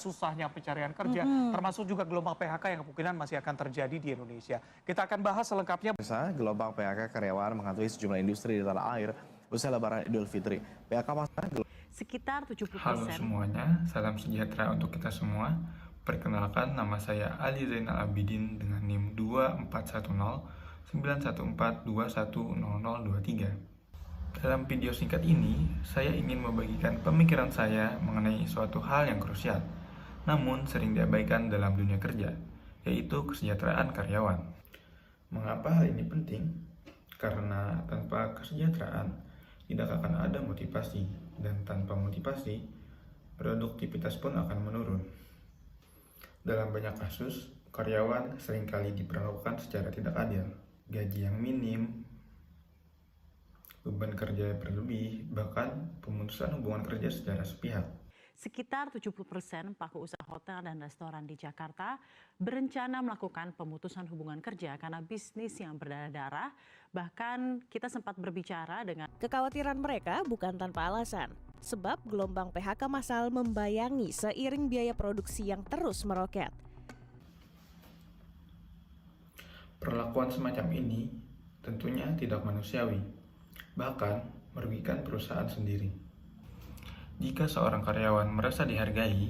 susahnya pencarian kerja, termasuk juga gelombang PHK yang kemungkinan masih akan terjadi di Indonesia. Kita akan bahas selengkapnya. Gelombang PHK karyawan menghantui sejumlah industri di tanah air usai Lebaran Idul Fitri. PHK masal Sekitar 70%. Halo semuanya, salam sejahtera untuk kita semua. Perkenalkan, nama saya Ali Zainal Abidin dengan NIM 24109142100023. Dalam video singkat ini, saya ingin membagikan pemikiran saya mengenai suatu hal yang krusial, namun sering diabaikan dalam dunia kerja, yaitu kesejahteraan karyawan. Mengapa hal ini penting? Karena tanpa kesejahteraan, tidak akan ada motivasi, dan tanpa motivasi, produktivitas pun akan menurun. Dalam banyak kasus, karyawan seringkali diperlakukan secara tidak adil. Gaji yang minim, beban kerja yang berlebih, bahkan pemutusan hubungan kerja secara sepihak. Sekitar 70% pelaku usaha hotel dan restoran di Jakarta berencana melakukan pemutusan hubungan kerja karena bisnis yang berdarah-darah. Bahkan kita sempat berbicara dengan kekhawatiran mereka bukan tanpa alasan. Sebab gelombang PHK massal membayangi seiring biaya produksi yang terus meroket. Perlakuan semacam ini tentunya tidak manusiawi, bahkan merugikan perusahaan sendiri. Jika seorang karyawan merasa dihargai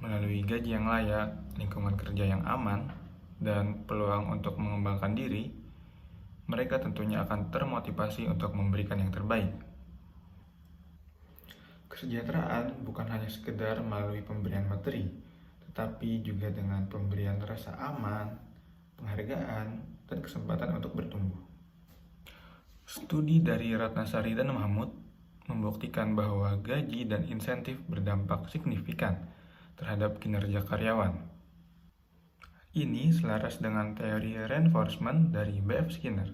melalui gaji yang layak, lingkungan kerja yang aman, dan peluang untuk mengembangkan diri, mereka tentunya akan termotivasi untuk memberikan yang terbaik. Kesejahteraan bukan hanya sekedar melalui pemberian materi, tetapi juga dengan pemberian rasa aman, penghargaan, dan kesempatan untuk bertumbuh. Studi dari Ratnasari dan Mahmud membuktikan bahwa gaji dan insentif berdampak signifikan terhadap kinerja karyawan. Ini selaras dengan teori reinforcement dari B.F. Skinner,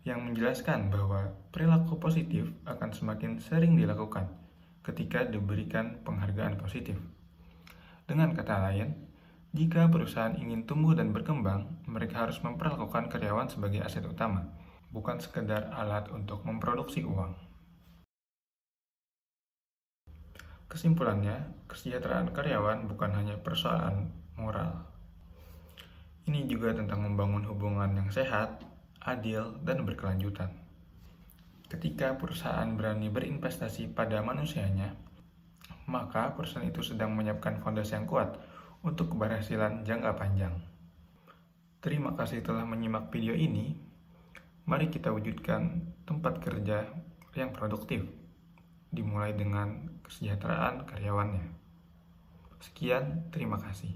yang menjelaskan bahwa perilaku positif akan semakin sering dilakukan ketika diberikan penghargaan positif. Dengan kata lain, jika perusahaan ingin tumbuh dan berkembang, mereka harus memperlakukan karyawan sebagai aset utama, bukan sekedar alat untuk memproduksi uang. Kesimpulannya, kesejahteraan karyawan bukan hanya persoalan moral. Ini juga tentang membangun hubungan yang sehat, adil, dan berkelanjutan. Ketika perusahaan berani berinvestasi pada manusianya, maka perusahaan itu sedang menyiapkan fondasi yang kuat untuk keberhasilan jangka panjang. Terima kasih telah menyimak video ini. Mari kita wujudkan tempat kerja yang produktif, dimulai dengan kesejahteraan karyawannya. Sekian, terima kasih.